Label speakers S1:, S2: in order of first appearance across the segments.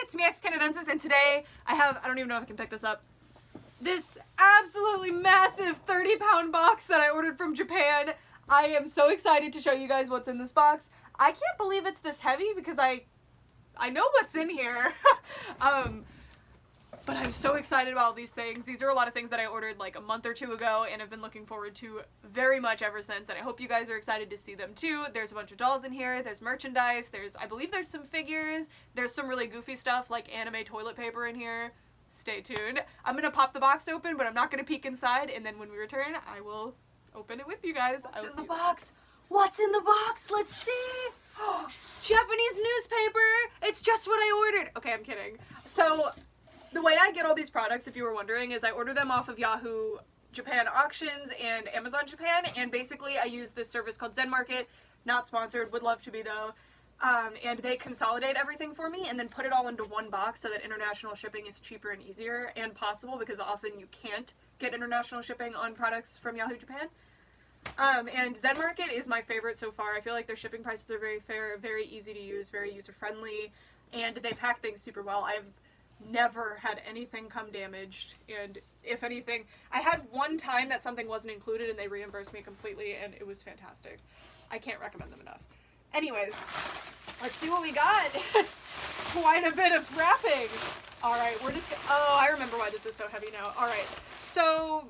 S1: it's me, Canadensis, and today I have, I don't even know if I can pick this up, this absolutely massive 30-pound box that I ordered from Japan. I am so excited to show you guys what's in this box. I can't believe it's this heavy because I know what's in here. But I'm so excited about all these things. These are a lot of things that I ordered like a month or two ago and have been looking forward to very much ever since, and I hope you guys are excited to see them too. There's a bunch of dolls in here, there's merchandise, I believe there's some figures, there's some really goofy stuff like anime toilet paper in here. Stay tuned. I'm gonna pop the box open, but I'm not gonna peek inside, and then when we return, I will open it with you guys. What's in the box? What's in the box? Let's see! Japanese newspaper! It's just what I ordered! Okay, I'm kidding. So, the way I get all these products, if you were wondering, is I order them off of Yahoo Japan Auctions and Amazon Japan, and basically I use this service called Zen Market, not sponsored, would love to be though, and they consolidate everything for me and then put it all into one box so that international shipping is cheaper and easier and possible, because often you can't get international shipping on products from Yahoo Japan. And Zen Market is my favorite so far. I feel like their shipping prices are very fair, very easy to use, very user-friendly, and they pack things super well. I've never had anything come damaged, and if anything, I had one time that something wasn't included and they reimbursed me completely, and it was fantastic. I can't recommend them enough. Anyways, let's see what we got. It's quite a bit of wrapping. Alright, we're just oh, I remember why this is so heavy now. Alright, so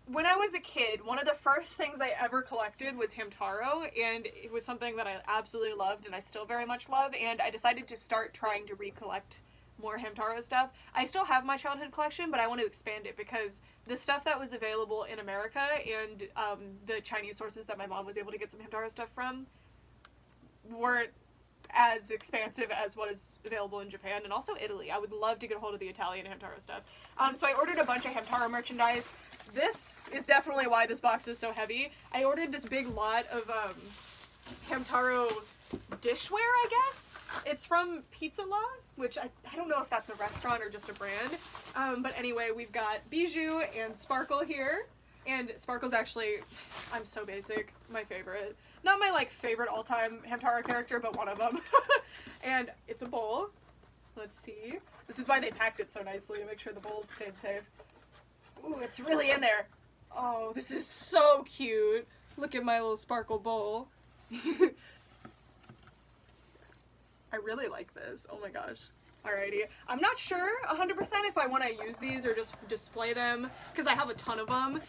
S1: when I was a kid, one of the first things I ever collected was Hamtaro, and it was something that I absolutely loved and I still very much love, and I decided to start trying to recollect more Hamtaro stuff. I still have my childhood collection, but I want to expand it because the stuff that was available in America and the Chinese sources that my mom was able to get some Hamtaro stuff from weren't as expansive as what is available in Japan, and also Italy. I would love to get a hold of the Italian Hamtaro stuff. So I ordered a bunch of Hamtaro merchandise. This is definitely why this box is so heavy. I ordered this big lot of Hamtaro dishware, I guess. It's from Pizza Law, which I don't know if that's a restaurant or just a brand. But anyway, we've got Bijou and Sparkle here. And Sparkle's actually, I'm so basic, my favorite. Not my like favorite all-time Hamtaro character, but one of them. And it's a bowl. Let's see. This is why they packed it so nicely, to make sure the bowls stayed safe. Ooh, it's really in there. Oh, this is so cute. Look at my little Sparkle bowl. I really like this. Oh my gosh. Alrighty. I'm not sure 100% if I want to use these or just display them, because I have a ton of them.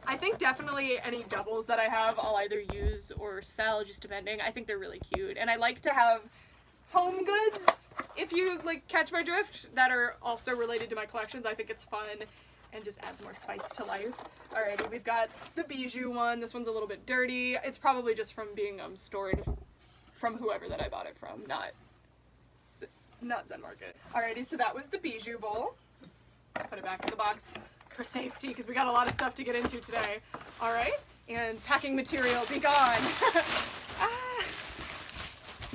S1: I think definitely any doubles that I have I'll either use or sell, just depending. I think they're really cute. And I like to have home goods, if you like catch my drift, that are also related to my collections. I think it's fun and just adds more spice to life. Alrighty, we've got the Bijou one. This one's a little bit dirty. It's probably just from being stored from whoever that I bought it from, not Zen Market. Alrighty, so that was the Bijou bowl. Put it back in the box for safety, because we got a lot of stuff to get into today. Alright, and packing material, be gone.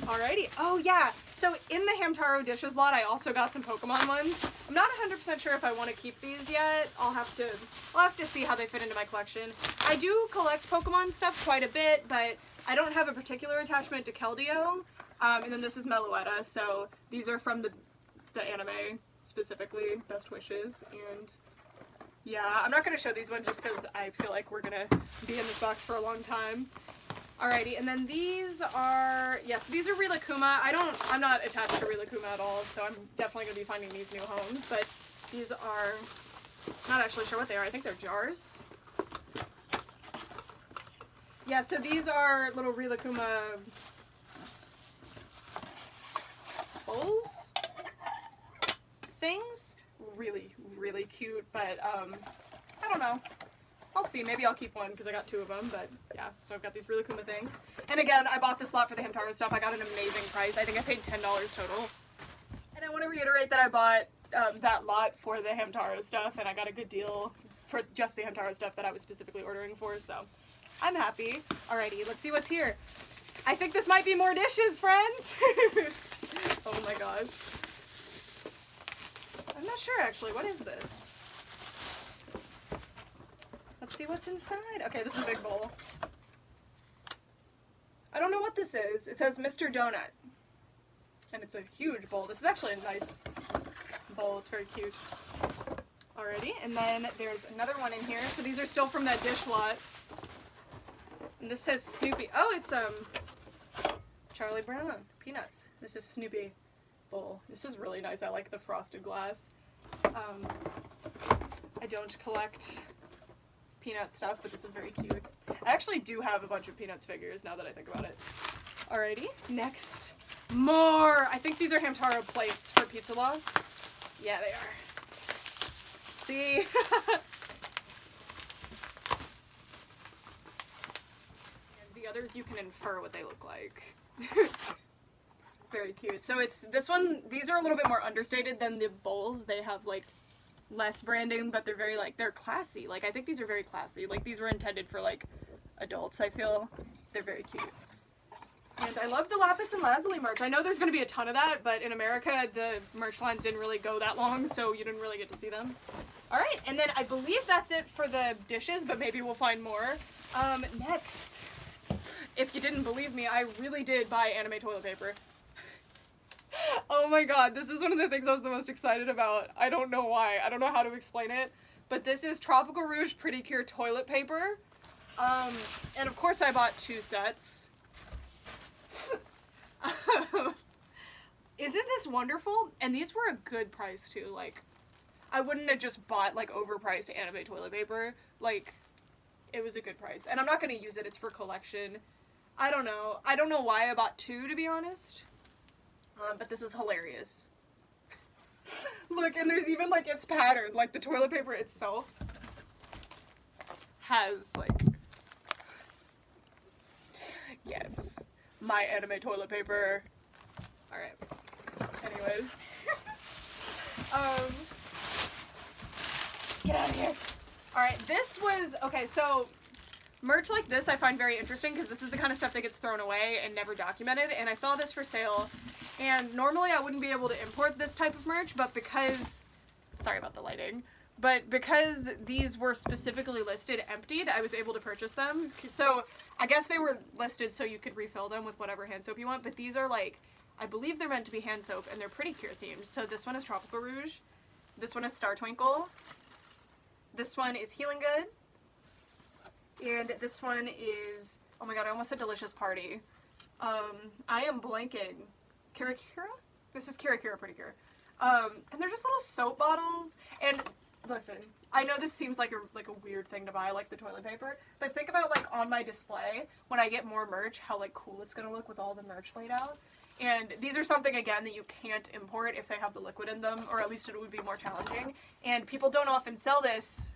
S1: Alrighty, oh yeah, so in the Hamtaro dishes lot, I also got some Pokemon ones. I'm not 100% sure if I want to keep these yet. I'll have to see how they fit into my collection. I do collect Pokemon stuff quite a bit, but I don't have a particular attachment to Keldeo. And then this is Meloetta, so these are from the anime, specifically, Best Wishes, and yeah, I'm not going to show these ones just because I feel like we're going to be in this box for a long time. Alrighty, and then these are, yes, these are Rilakuma. I'm not attached to Rilakuma at all, so I'm definitely going to be finding these new homes, but these are, not actually sure what they are. I think they're jars. Yeah, so these are little Rilakuma bowls things. Really, really cute, but I don't know. I'll see. Maybe I'll keep one because I got two of them, but yeah, so I've got these Rilakuma things. And again, I bought this lot for the Hamtaro stuff. I got an amazing price. I think I paid $10 total. And I want to reiterate that I bought that lot for the Hamtaro stuff, and I got a good deal for just the Hamtaro stuff that I was specifically ordering for, so I'm happy. Alrighty, let's see what's here. I think this might be more dishes, friends! Oh my gosh. I'm not sure, actually. What is this? Let's see what's inside. Okay, this is a big bowl. I don't know what this is. It says Mr. Donut. And it's a huge bowl. This is actually a nice bowl. It's very cute. Alrighty, and then there's another one in here. So these are still from that dish lot. And this says Snoopy. Oh, it's Charlie Brown peanuts. This is Snoopy bowl. This is really nice. I like the frosted glass. I don't collect peanut stuff, but this is very cute. I actually do have a bunch of Peanuts figures now that I think about it. Alrighty, next. More! I think these are Hamtaro plates for Pizza Law. Yeah, they are. See? And the others you can infer what they look like. Very cute. So it's this one, these are a little bit more understated than the bowls. They have like less branding, but they're very like, they're classy. Like I think these are very classy. Like these were intended for like adults, I feel. They're very cute. And I love the Lapis and Lazuli merch. I know there's going to be a ton of that, but in America the merch lines didn't really go that long, so you didn't really get to see them. Alright, and then I believe that's it for the dishes, but maybe we'll find more. Next. If you didn't believe me, I really did buy anime toilet paper. Oh my god, this is one of the things I was the most excited about. I don't know why. I don't know how to explain it. But this is Tropical Rouge Precure toilet paper. And of course I bought 2 sets. Isn't this wonderful? And these were a good price too. Like, I wouldn't have just bought like overpriced anime toilet paper. Like, it was a good price. And I'm not gonna use it, it's for collection. I don't know. I don't know why I bought 2, to be honest. But this is hilarious. Look, and there's even like it's patterned. Like the toilet paper itself has like, yes, my anime toilet paper. All right. Anyways, get out of here. All right, this was okay. So merch like this I find very interesting because this is the kind of stuff that gets thrown away and never documented. And I saw this for sale. And normally I wouldn't be able to import this type of merch, but because, sorry about the lighting, but because these were specifically listed emptied, I was able to purchase them. So I guess they were listed so you could refill them with whatever hand soap you want, but these are like, I believe they're meant to be hand soap and they're Precure themed. So this one is Tropical Rouge, this one is Star Twinkle, this one is Healing Good, and this one is, oh my god, I almost said Delicious Party. I am blanking. Kirakira? This is Kirakira Precure. And they're just little soap bottles. And listen, I know this seems like a weird thing to buy, like the toilet paper, but think about like on my display when I get more merch, how like cool it's gonna look with all the merch laid out. And these are something again that you can't import if they have the liquid in them, or at least it would be more challenging. And people don't often sell this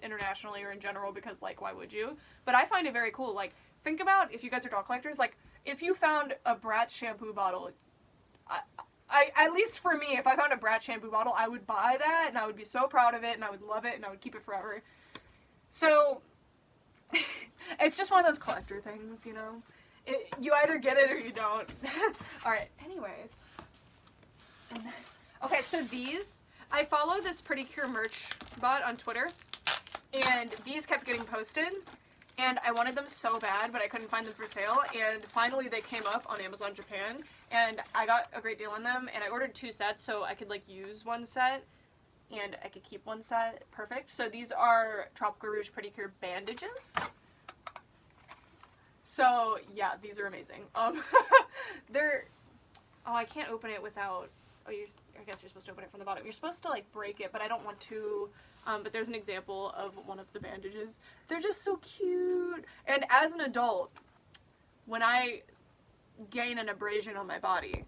S1: internationally or in general because like why would you? But I find it very cool. Like think about if you guys are dog collectors, like if you found a Bratz shampoo bottle, I at least for me, if I found a Bratz shampoo bottle, I would buy that and I would be so proud of it and I would love it and I would keep it forever. So it's just one of those collector things, you know? You either get it or you don't. Alright, anyways. Okay, so these, I follow this Precure merch bot on Twitter, and these kept getting posted, and I wanted them so bad, but I couldn't find them for sale, and finally they came up on Amazon Japan, and I got a great deal on them, and I ordered 2 sets so I could like use 1 set, and I could keep 1 set. Perfect. So these are Tropical Rouge Precure Bandages. So yeah, these are amazing. They're, oh, I can't open it without, oh, I guess you're supposed to open it from the bottom. You're supposed to like break it, but I don't want to. But there's an example of one of the bandages. They're just so cute. And as an adult, when I gain an abrasion on my body,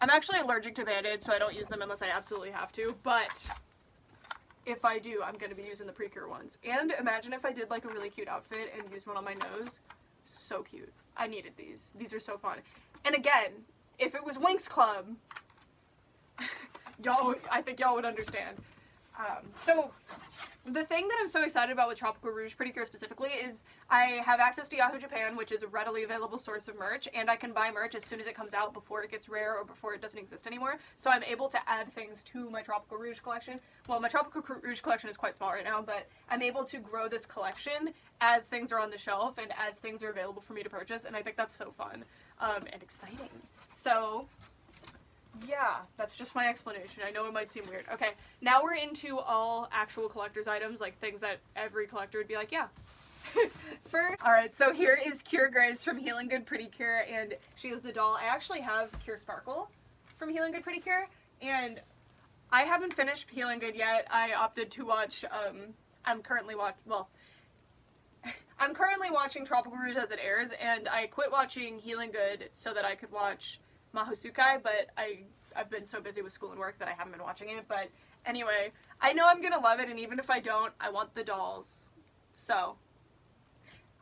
S1: I'm actually allergic to Band-Aids, so I don't use them unless I absolutely have to. But if I do, I'm going to be using the Precure ones. And imagine if I did like a really cute outfit and used one on my nose. So cute. I needed these. These are so fun. And again, if it was Winx Club, y'all, I think y'all would understand. So the thing that I'm so excited about with Tropical Rouge Precure specifically is I have access to Yahoo Japan, which is a readily available source of merch, and I can buy merch as soon as it comes out before it gets rare or before it doesn't exist anymore. So I'm able to add things to my Tropical Rouge collection. Well, my Tropical Rouge collection is quite small right now, but I'm able to grow this collection as things are on the shelf and as things are available for me to purchase, and I think that's so fun and exciting. So yeah, that's just my explanation. I know it might seem weird. Okay, now we're into all actual collector's items, like things that every collector would be like, yeah. Alright, so here is Cure Grace from Healing Good Pretty Cure, and she is the doll. I actually have Cure Sparkle from Healing Good Pretty Cure, and I haven't finished Healing Good yet. I opted to watch, I'm currently watching Tropical Rouge as it airs, and I quit watching Healing Good so that I could watch Mahosukai, but I've been so busy with school and work that I haven't been watching it. But anyway, I know I'm gonna love it, and even if I don't, I want the dolls. So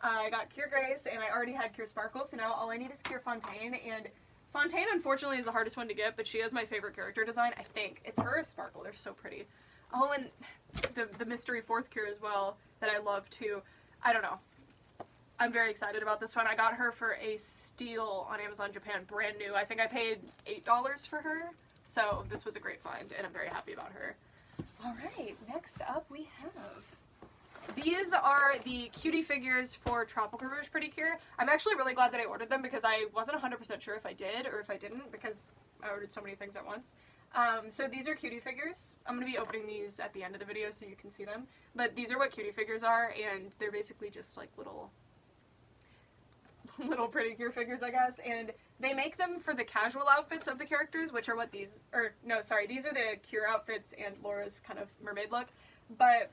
S1: I got Cure Grace, and I already had Cure Sparkle, so now all I need is Cure Fontaine, and Fontaine unfortunately is the hardest one to get, but she has my favorite character design, I think. It's her or Sparkle, they're so pretty. Oh, and the Mystery 4th Cure as well, that I love too. I don't know. I'm very excited about this one. I got her for a steal on Amazon Japan, brand new. I think I paid $8 for her, so this was a great find, and I'm very happy about her. Alright, next up we have... These are the cutie figures for Tropical Rouge Pretty Cure. I'm actually really glad that I ordered them because I wasn't 100% sure if I did or if I didn't because I ordered so many things at once. So these are cutie figures. I'm going to be opening these at the end of the video so you can see them. But these are what cutie figures are, and they're basically just like little Pretty Cure figures, I guess. And they make them for the casual outfits of the characters, which are what these, or no, sorry, these are the Cure outfits and Laura's kind of mermaid look. But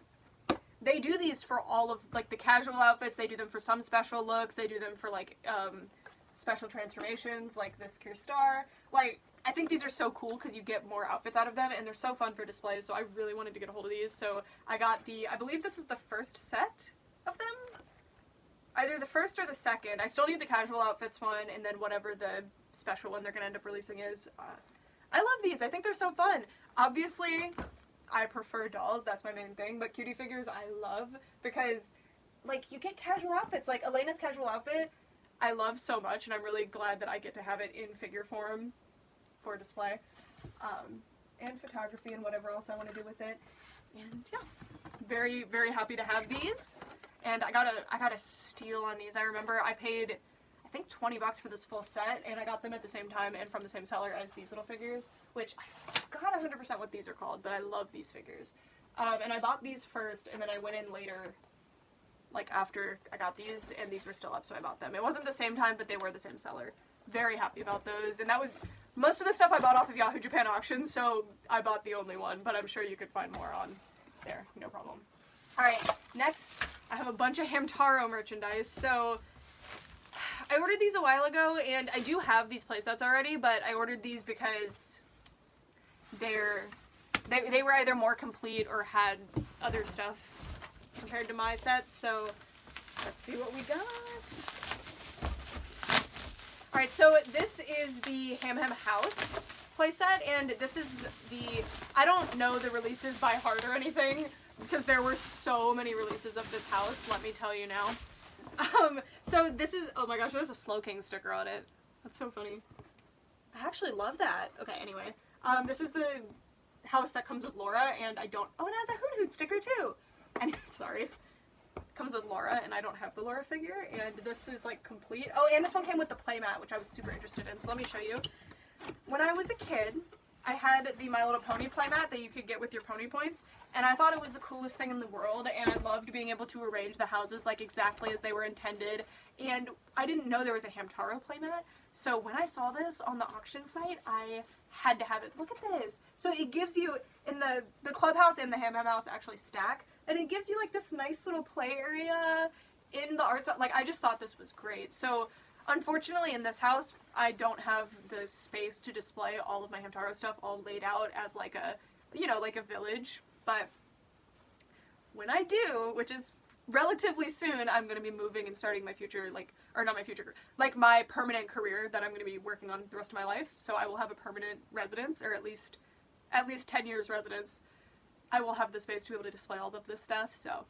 S1: they do these for all of, like, the casual outfits. They do them for some special looks. They do them for, like, special transformations, like this Cure Star. Like, I think these are so cool because you get more outfits out of them, and they're so fun for displays, so I really wanted to get a hold of these. So I got the, I believe this is the first set of them? Either the first or the second. I still need the casual outfits one, and then whatever the special one they're going to end up releasing is. I love these. I think they're so fun. Obviously, I prefer dolls, that's my main thing, but cutie figures I love because, like, you get casual outfits. Like, Elena's casual outfit, I love so much, and I'm really glad that I get to have it in figure form for display. And photography and whatever else I want to do with it. And, yeah, very, very happy to have these. And I got a steal on these. I remember I paid, I think, $20 for this full set, and I got them at the same time and from the same seller as these little figures, which I forgot 100% what these are called, but I love these figures. And I bought these first, and then I went in later, like after I got these, and these were still up, so I bought them. It wasn't the same time, but they were the same seller. Very happy about those, and that was, most of the stuff I bought off of Yahoo Japan Auctions, so I bought the only one, but I'm sure you could find more on there, no problem. Alright, next, I have a bunch of Hamtaro merchandise. So, I ordered these a while ago, and I do have these playsets already, but I ordered these because they were either more complete or had other stuff compared to my sets, so let's see what we got. Alright, so this is the Ham House playset, and this is the, I don't know the releases by heart or anything, because there were so many releases of this house, let me tell you now. So this is, oh my gosh, there's a Slow King sticker on it. That's so funny. I actually love that. Okay, anyway. This is the house that comes with Laura, and I don't, oh, it has a Hoot Hoot sticker too! And, sorry. Comes with Laura, and I don't have the Laura figure, and this is, like, complete. Oh, and this one came with the playmat, which I was super interested in, so let me show you. When I was a kid, I had the My Little Pony playmat that you could get with your pony points, and I thought it was the coolest thing in the world, and I loved being able to arrange the houses like exactly as they were intended, and I didn't know there was a Hamtaro playmat, so when I saw this on the auction site, I had to have it. Look at this! So it gives you, in the clubhouse and the Ham House actually stack, and it gives you like this nice little play area in the art, like I just thought this was great. So unfortunately, in this house, I don't have the space to display all of my Hamtaro stuff all laid out as like a, you know, like a village. But when I do, which is relatively soon, I'm going to be moving and starting my future, like, or not my future, like my permanent career that I'm going to be working on the rest of my life. So I will have a permanent residence, or at least 10 years residence. I will have the space to be able to display all of this stuff, so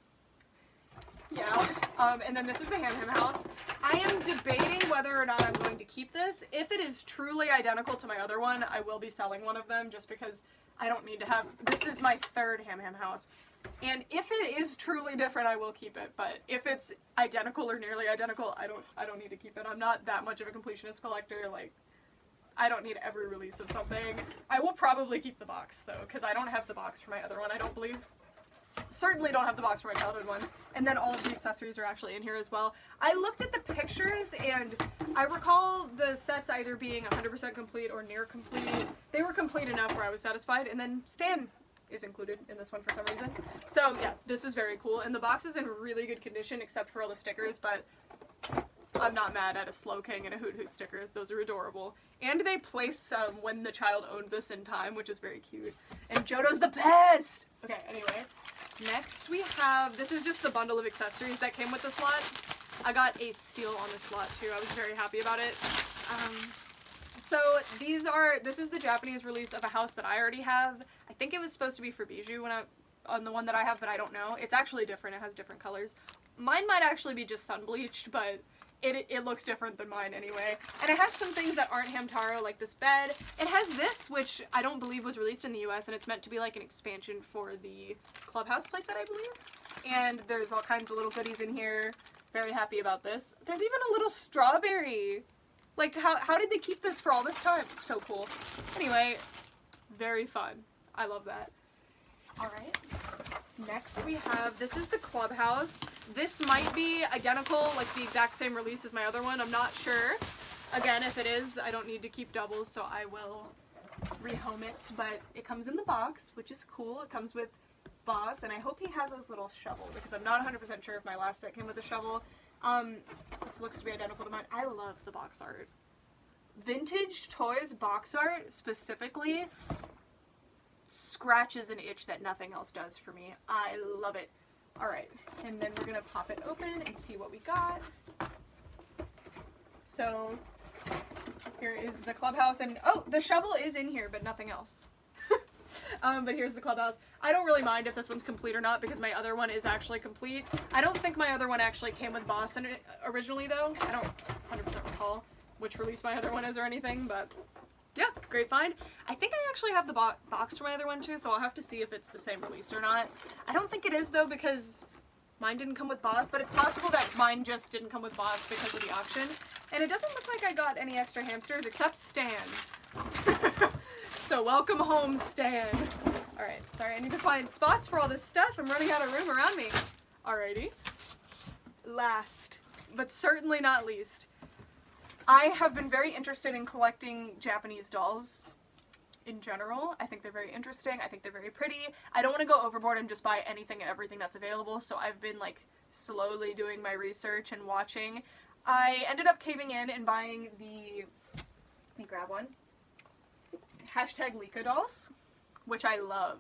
S1: yeah. And then this is the Ham House. I am debating whether or not I'm going to keep this. If it is truly identical to my other one, I will be selling one of them just because I don't need to have, this is my third Ham House. And if it is truly different, I will keep it. But if it's identical or nearly identical, I don't need to keep it. I'm not that much of a completionist collector. Like, I don't need every release of something. I will probably keep the box, though, because I don't have the box for my other one, I don't believe. Certainly don't have the box for my childhood one. And then all of the accessories are actually in here as well. I looked at the pictures, and I recall the sets either being 100% complete or near complete. They were complete enough where I was satisfied, and then Stan is included in this one for some reason. So yeah, this is very cool, and the box is in really good condition except for all the stickers, but I'm not mad at a Slow King and a Hoot Hoot sticker. Those are adorable. And they place when the child owned this in time, which is very cute. And Jodo's the best! Okay, anyway. Next we have, this is just the bundle of accessories that came with the slot. I got a steal on the slot too. I was very happy about it. So this is the Japanese release of a house that I already have. I think it was supposed to be for Bijou on the one that I have, but I don't know. It's actually different. It has different colors. Mine might actually be just sun bleached, but it looks different than mine anyway. And it has some things that aren't Hamtaro, like this bed. It has this, which I don't believe was released in the US, and it's meant to be like an expansion for the Clubhouse playset, I believe. And there's all kinds of little goodies in here. Very happy about this. There's even a little strawberry. Like, how did they keep this for all this time? So cool. Anyway, very fun. I love that. Alright. Next we have, this is the Clubhouse. This might be identical, like the exact same release as my other one. I'm not sure. Again, if it is, I don't need to keep doubles, so I will rehome it. But it comes in the box, which is cool. It comes with Boss, and I hope he has his little shovel, because I'm not 100% sure if my last set came with a shovel. This looks to be identical to mine. I love the box art. Vintage Toys box art, specifically, scratches an itch that nothing else does for me. I love it. Alright, and then we're gonna pop it open and see what we got. So, here is the Clubhouse, and oh, the shovel is in here, but nothing else. But here's the Clubhouse. I don't really mind if this one's complete or not, because my other one is actually complete. I don't think my other one actually came with Boss in it originally, though. I don't 100% recall which release my other one is or anything, but yeah, great find. I think I actually have the box for my other one too, so I'll have to see if it's the same release or not. I don't think it is though, because mine didn't come with Boss, but it's possible that mine just didn't come with Boss because of the auction. And it doesn't look like I got any extra hamsters except Stan. So welcome home, Stan. Alright, sorry, I need to find spots for all this stuff. I'm running out of room around me. Alrighty. Last, but certainly not least, I have been very interested in collecting Japanese dolls in general. I think they're very interesting. I think they're very pretty. I don't want to go overboard and just buy anything and everything that's available, so I've been like slowly doing my research and watching. I ended up caving in and buying the, let me grab one, hashtag Lika dolls, which I love.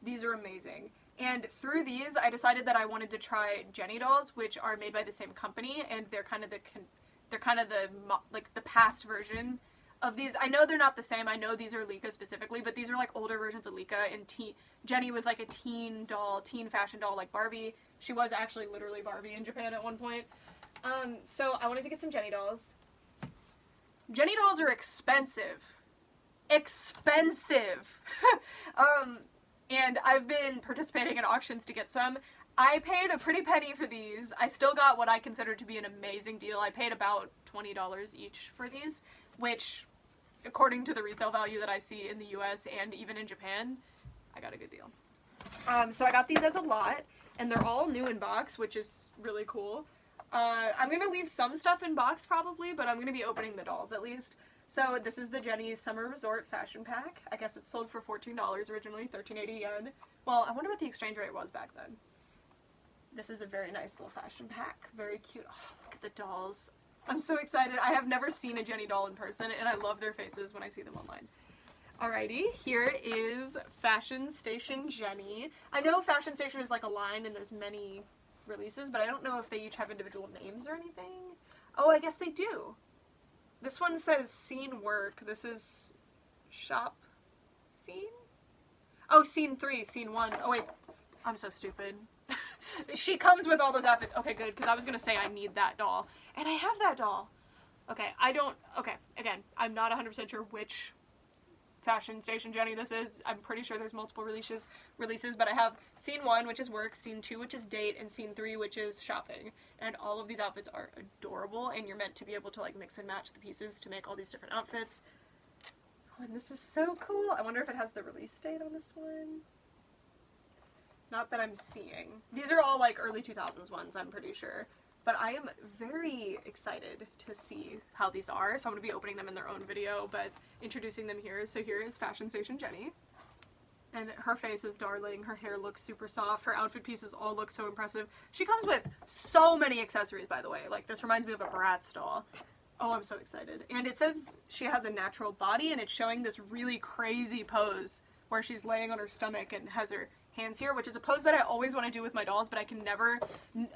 S1: These are amazing. And through these, I decided that I wanted to try Jenny dolls, which are made by the same company, and they're kind of the past version of these. I know they're not the same. I know these are Lika specifically, but these are like older versions of Lika, and Jenny was like a teen doll, teen fashion doll like Barbie. She was actually literally Barbie in Japan at one point. So I wanted to get some Jenny dolls. Jenny dolls are expensive. Expensive! And I've been participating in auctions to get some. I paid a pretty penny for these. I still got what I consider to be an amazing deal. I paid about $20 each for these, which, according to the resale value that I see in the US and even in Japan, I got a good deal. So I got these as a lot, and they're all new in box, which is really cool. I'm gonna leave some stuff in box probably, but I'm gonna be opening the dolls at least. So this is the Jenny Summer Resort Fashion Pack. I guess it sold for $14 originally, 1380 yen. Well, I wonder what the exchange rate was back then. This is a very nice little fashion pack. Very cute. Oh, look at the dolls. I'm so excited. I have never seen a Jenny doll in person, and I love their faces when I see them online. Alrighty, here is Fashion Station Jenny. I know Fashion Station is like a line and there's many releases, but I don't know if they each have individual names or anything. Oh, I guess they do. This one says Scene Work. This is Shop Scene? Oh, Scene 3, Scene 1. Oh wait, I'm so stupid. She comes with all those outfits. Okay, good, because I was going to say I need that doll. And I have that doll. Okay, again, I'm not 100% sure which Fashion Station Jenny this is. I'm pretty sure there's multiple releases, but I have scene 1, which is work, scene 2, which is date, and scene 3, which is shopping. And all of these outfits are adorable, and you're meant to be able to like mix and match the pieces to make all these different outfits. Oh, and this is so cool. I wonder if it has the release date on this one. Not that I'm seeing. These are all like early 2000s ones, I'm pretty sure. But I am very excited to see how these are, so I'm going to be opening them in their own video, but introducing them here. So here is Fashion Station Jenny. And her face is darling, her hair looks super soft, her outfit pieces all look so impressive. She comes with so many accessories, by the way. Like, this reminds me of a Bratz doll. Oh, I'm so excited. And it says she has a natural body, and it's showing this really crazy pose where she's laying on her stomach and has her hands here, which is a pose that I always want to do with my dolls, but I can never,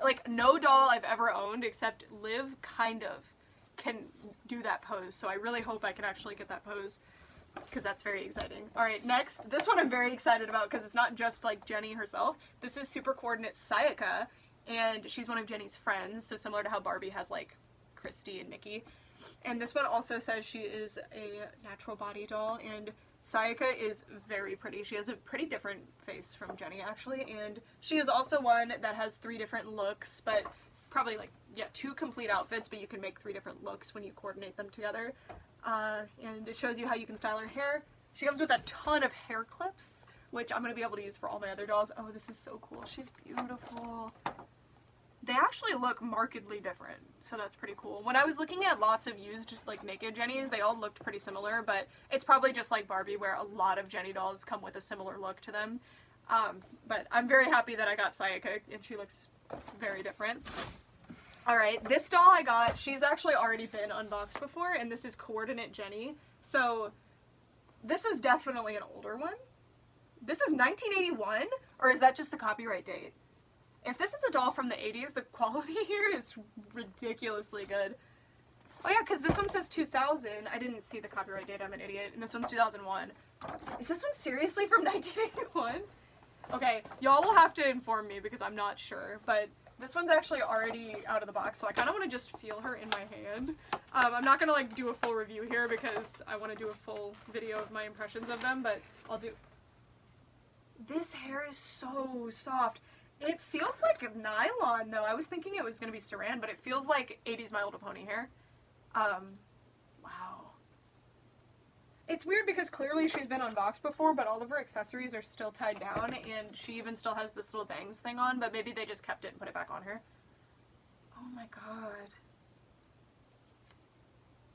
S1: like, no doll I've ever owned except Liv kind of can do that pose, so I really hope I can actually get that pose, because that's very exciting. Alright, next, this one I'm very excited about because it's not just like Jenny herself. This is Super Coordinate Sayaka, and she's one of Jenny's friends, so similar to how Barbie has like Christy and Nikki. And this one also says she is a natural body doll, and Sayaka is very pretty. She has a pretty different face from Jenny, actually, and she is also one that has 3 different looks, but probably, like, yeah, 2 complete outfits, but you can make 3 different looks when you coordinate them together. And it shows you how you can style her hair. She comes with a ton of hair clips, which I'm going to be able to use for all my other dolls. Oh, this is so cool. She's beautiful. They actually look markedly different, so that's pretty cool. When I was looking at lots of used, like, naked Jennies, they all looked pretty similar, but it's probably just like Barbie, where a lot of Jenny dolls come with a similar look to them. But I'm very happy that I got Sayaka, and she looks very different. Alright, this doll I got, she's actually already been unboxed before, and this is Coordinate Jenny. So, this is definitely an older one. This is 1981? Or is that just the copyright date? If this is a doll from the 80s, the quality here is ridiculously good. Oh yeah, because this one says 2000. I didn't see the copyright date, I'm an idiot. And this one's 2001. Is this one seriously from 1981? Okay, y'all will have to inform me because I'm not sure. But this one's actually already out of the box, so I kind of want to just feel her in my hand. I'm not going to like do a full review here because I want to do a full video of my impressions of them, but I'll do... This hair is so soft. It feels like nylon, though. I was thinking it was going to be saran, but it feels like 80s My Little Pony hair. Wow. It's weird because clearly she's been unboxed before, but all of her accessories are still tied down, and she even still has this little bangs thing on, but maybe they just kept it and put it back on her. Oh my god.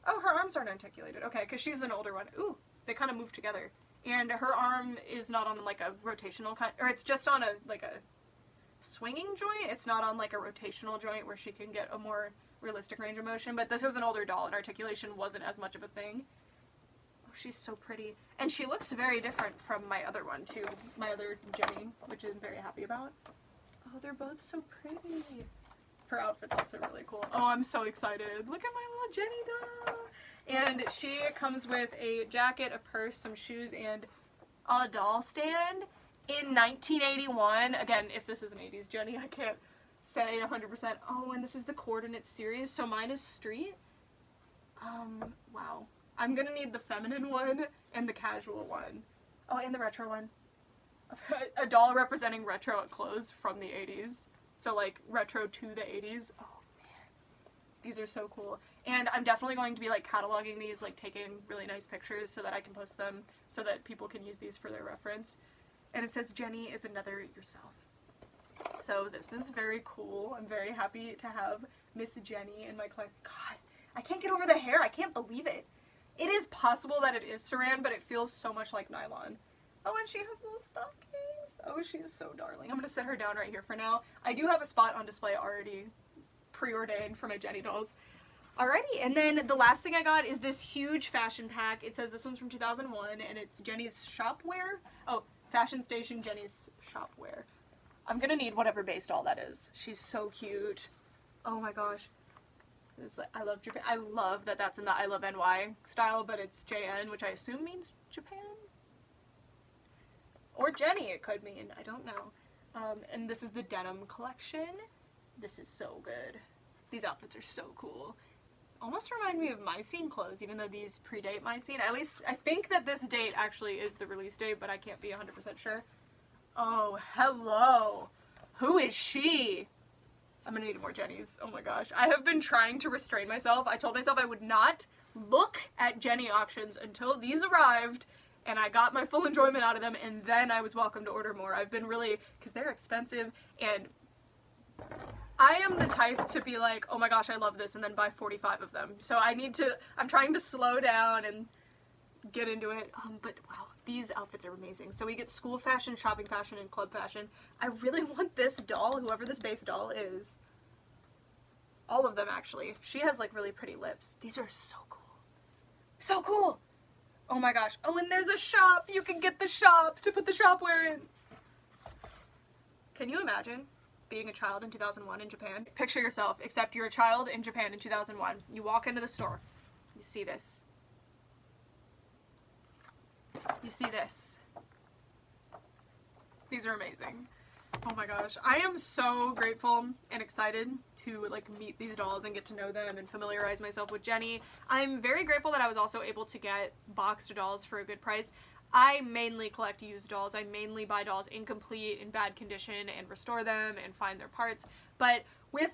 S1: Oh, her arms aren't articulated. Okay, because she's an older one. Ooh, they kind of move together. And her arm is not on, like, a rotational kind, or it's just on a, like, a swinging joint. It's not on like a rotational joint where she can get a more realistic range of motion, but this is an older doll and articulation wasn't as much of a thing. Oh, she's so pretty. And she looks very different from my other one too, my other Jenny, which I'm very happy about. Oh, they're both so pretty. Her outfit's also really cool. Oh, I'm so excited. Look at my little Jenny doll. And she comes with a jacket, a purse, some shoes, and a doll stand. In 1981, again, if this is an 80s Jenny, I can't say 100%. Oh, and this is the Coordinate series, so mine is Street. Wow. I'm gonna need the feminine one and the casual one. Oh, and the retro one. A doll representing retro clothes from the 80s. So, like, retro to the 80s. Oh, man. These are so cool. And I'm definitely going to be, like, cataloging these, like, taking really nice pictures so that I can post them so that people can use these for their reference. And it says, Jenny is another yourself. So this is very cool. I'm very happy to have Miss Jenny in my collection. God, I can't get over the hair. I can't believe it. It is possible that it is saran, but it feels so much like nylon. Oh, and she has little stockings. Oh, she's so darling. I'm going to set her down right here for now. I do have a spot on display already preordained for my Jenny dolls. Alrighty, and then the last thing I got is this huge fashion pack. It says this one's from 2001, and it's Jenny's shopwear. Oh, Fashion Station Jenny's shopwear. I'm gonna need whatever base doll that is. She's so cute. Oh my gosh. I love Japan. I love that that's in the I Love NY style, but it's JN, which I assume means Japan? Or Jenny, it could mean. I don't know. And this is the denim collection. This is so good. These outfits are so cool. almost remind me of My Scene clothes, even though these predate My Scene. At least, I think that this date actually is the release date, but I can't be 100% sure. Oh, hello. Who is she? I'm gonna need more Jennies. Oh my gosh. I have been trying to restrain myself. I told myself I would not look at Jenny auctions until these arrived, and I got my full enjoyment out of them, and then I was welcome to order more. I've been really, because they're expensive, and I am the type to be like, oh my gosh, I love this, and then buy 45 of them. So I'm trying to slow down and get into it. But wow, these outfits are amazing. So we get school fashion, shopping fashion, and club fashion. I really want this doll, whoever this base doll is. All of them, actually. She has, like, really pretty lips. These are so cool. So cool! Oh my gosh. Oh, and there's a shop! You can get the shop to put the shopware in! Can you imagine being a child in 2001 in Japan? Picture yourself, except you're a child in Japan in 2001. You walk into the store. You see this. You see this. These are amazing. Oh my gosh. I am so grateful and excited to like meet these dolls and get to know them and familiarize myself with Jenny. I'm very grateful that I was also able to get boxed dolls for a good price. I mainly collect used dolls. I mainly buy dolls incomplete, in bad condition, and restore them and find their parts. But with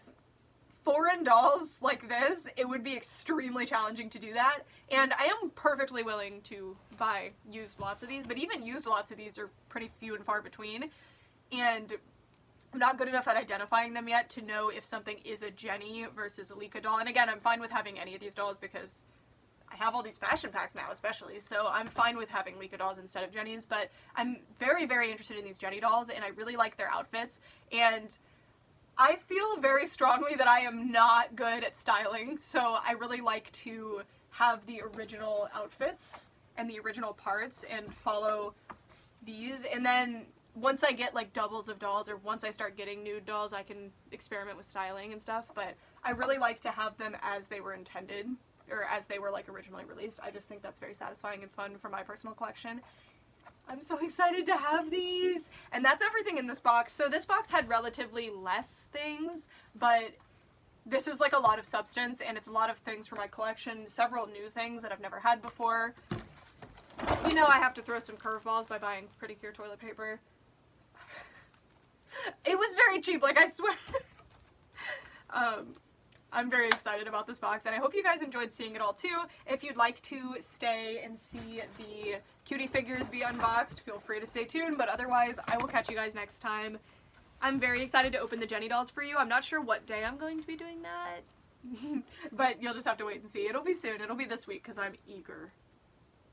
S1: foreign dolls like this, it would be extremely challenging to do that. And I am perfectly willing to buy used lots of these, but even used lots of these are pretty few and far between. And I'm not good enough at identifying them yet to know if something is a Jenny versus a Lika doll. And again, I'm fine with having any of these dolls because I have all these fashion packs now, especially, so I'm fine with having Lika dolls instead of Jennies, but I'm very, very interested in these Jenny dolls, and I really like their outfits, and I feel very strongly that I am not good at styling, so I really like to have the original outfits and the original parts and follow these, and then once I get like doubles of dolls, or once I start getting nude dolls, I can experiment with styling and stuff, but I really like to have them as they were intended, or as they were like originally released. I just think that's very satisfying and fun for my personal collection. I'm so excited to have these! And that's everything in this box. So this box had relatively less things, but this is like a lot of substance, and it's a lot of things for my collection, several new things that I've never had before. You know I have to throw some curveballs by buying precure toilet paper. It was very cheap, like I swear. I'm very excited about this box, and I hope you guys enjoyed seeing it all too. If you'd like to stay and see the cutie figures be unboxed, feel free to stay tuned, but otherwise, I will catch you guys next time. I'm very excited to open the Jenny dolls for you. I'm not sure what day I'm going to be doing that, but you'll just have to wait and see. It'll be soon. It'll be this week, because I'm eager.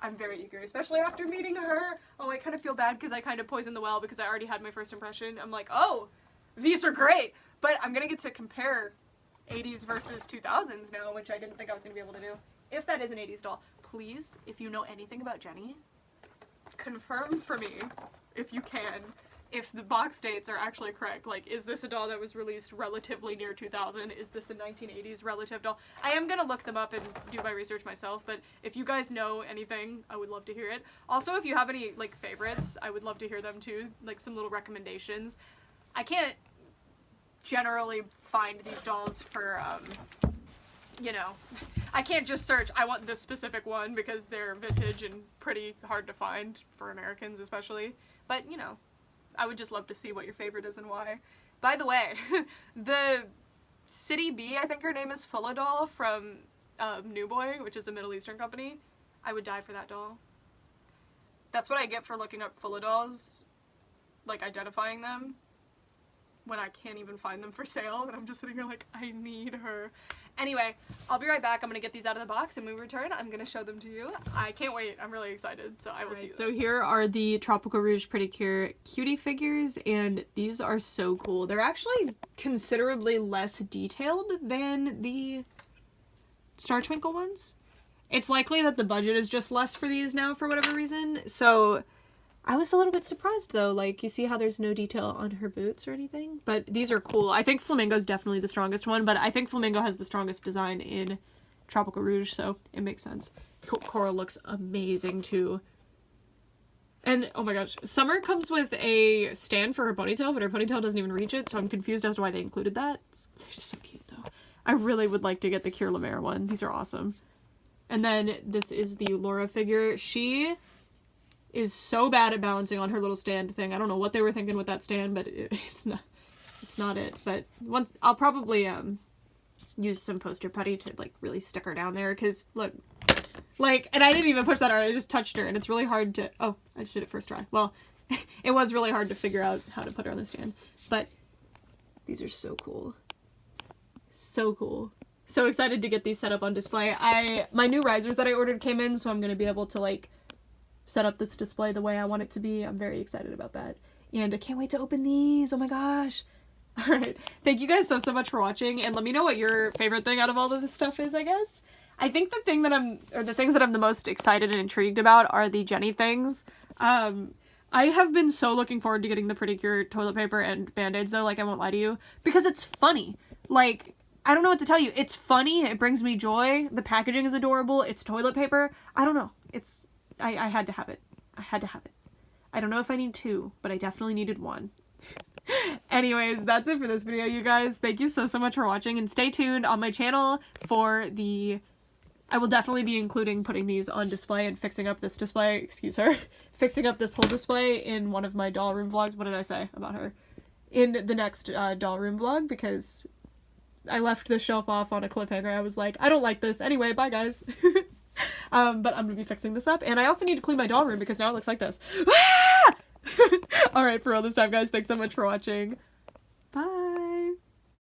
S1: I'm very eager, especially after meeting her. Oh, I kind of feel bad because I kind of poisoned the well because I already had my first impression. I'm like, oh, these are great, but I'm gonna get to compare 80s versus 2000s now, which I didn't think I was going to be able to do. If that is an 80s doll, please, if you know anything about Jenny, confirm for me, if you can, if the box dates are actually correct. Like, is this a doll that was released relatively near 2000? Is this a 1980s relative doll? I am going to look them up and do my research myself, but if you guys know anything, I would love to hear it. Also, if you have any, like, favorites, I would love to hear them too, like some little recommendations. I can't generally find these dolls for, you know, I can't just search, I want this specific one, because they're vintage and pretty hard to find, for Americans especially, but, you know, I would just love to see what your favorite is and why. By the way, the City B, I think her name is Fulla doll from New Boy, which is a Middle Eastern company. I would die for that doll. That's what I get for looking up Fulla dolls, like identifying them, when I can't even find them for sale, and I'm just sitting here like, I need her. Anyway, I'll be right back. I'm gonna get these out of the box, and when we return, I'm gonna show them to you. I can't wait. I'm really excited, so I will see you. So here are the Tropical Rouge Precure cutie figures, and these are so cool. They're actually considerably less detailed than the Star Twinkle ones. It's likely that the budget is just less for these now for whatever reason, so I was a little bit surprised though, like, you see how there's no detail on her boots or anything? But these are cool. I think Flamingo's definitely the strongest one, but I think Flamingo has the strongest design in Tropical Rouge, so it makes sense. Coral looks amazing too. And, oh my gosh, Summer comes with a stand for her ponytail, but her ponytail doesn't even reach it, so I'm confused as to why they included that. They're just so cute though. I really would like to get the Cure La Mer one. These are awesome. And then this is the Laura figure. She is so bad at balancing on her little stand thing. I don't know what they were thinking with that stand, but it's not it. But once I'll probably use some poster putty to like really stick her down there, because look, like, and I didn't even push that hard, I just touched her, and it's really hard to, oh, I just did it first try. Well, it was really hard to figure out how to put her on the stand, but these are so cool. So cool. So excited to get these set up on display. My new risers that I ordered came in, so I'm going to be able to like set up this display the way I want it to be. I'm very excited about that. And I can't wait to open these. Oh my gosh. Alright. Thank you guys so much for watching, and let me know what your favorite thing out of all of this stuff is, I guess. I think the things that I'm the most excited and intrigued about are the Jenny things. I have been so looking forward to getting the precure toilet paper and Band-Aids though, like I won't lie to you, because it's funny. Like, I don't know what to tell you. It's funny, it brings me joy, the packaging is adorable, it's toilet paper. I don't know. I had to have it. I had to have it. I don't know if I need 2, but I definitely needed 1. Anyways, that's it for this video, you guys. Thank you so much for watching, and stay tuned on my channel for the... I will definitely be including putting these on display and fixing up this display, excuse her, fixing up this whole display in one of my doll room vlogs. What did I say about her? In the next doll room vlog, because I left the shelf off on a cliffhanger. I was like, I don't like this. Anyway, bye guys. But I'm gonna be fixing this up, and I also need to clean my doll room because now it looks like this. Alright, for real this time, guys. Thanks so much for watching.